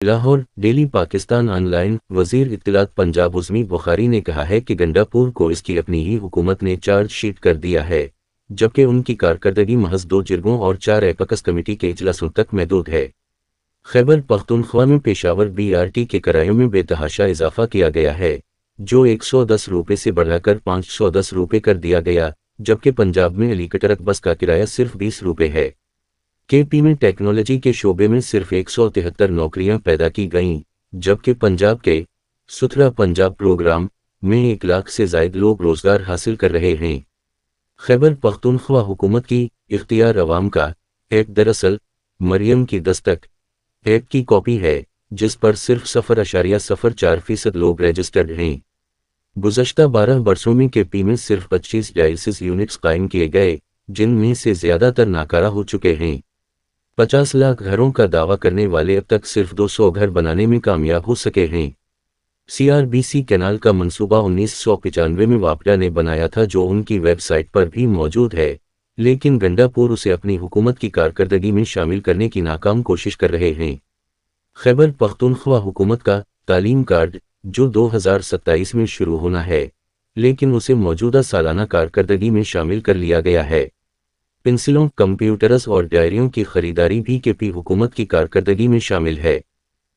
Lahore daily Pakistan on line وزیر اطلاعات پنجاب عظمی بخاری نے کہا ہے کہ گنڈاپور کو اس کی اپنی ہی حکومت نے چارج شیٹ کر دیا ہے، جبکہ ان کی کارکردگی محض 2 جرگوں اور 4 ایپکس کمیٹی کے اجلاسوں تک محدود ہے۔ خیبر پختونخوا میں پشاور BRT کے کرایوں میں بے تحاشا اضافہ کیا گیا ہے، جو 110 روپے سے بڑھا کر 510 روپے کر دیا گیا، جبکہ پنجاب میں علی کٹرک بس کا کرایہ صرف 20 روپے ہے۔ KP میں ٹیکنالوجی کے شعبے میں صرف 173 نوکریاں پیدا کی گئیں، جبکہ پنجاب کے ستھرا پنجاب پروگرام میں 1 لاکھ سے زائد لوگ روزگار حاصل کر رہے ہیں۔ خیبر پختونخوا حکومت کی اختیار عوام کا ایپ دراصل مریم کی دستک ایپ کی کاپی ہے، جس پر صرف 0.04% لوگ رجسٹرڈ ہیں۔ گزشتہ 12 برسوں میں KP میں صرف 25 ڈائلسس یونٹس قائم کیے گئے، جن میں سے زیادہ تر ناکارہ ہو چکے ہیں۔ 50 لاکھ گھروں کا دعویٰ کرنے والے اب تک صرف 200 گھر بنانے میں کامیاب ہو سکے ہیں۔ CRBC کینال کا منصوبہ 1995 میں واپڈا نے بنایا تھا، جو ان کی ویب سائٹ پر بھی موجود ہے، لیکن گنڈاپور اسے اپنی حکومت کی کارکردگی میں شامل کرنے کی ناکام کوشش کر رہے ہیں۔ خیبر پختونخوا حکومت کا تعلیم کارڈ، جو 2027 میں شروع ہونا ہے، لیکن اسے موجودہ سالانہ کارکردگی میں شامل کر لیا گیا ہے۔ پنسلوں، کمپیوٹرز اور ڈائریوں کی خریداری بھی KP حکومت کی کارکردگی میں شامل ہے۔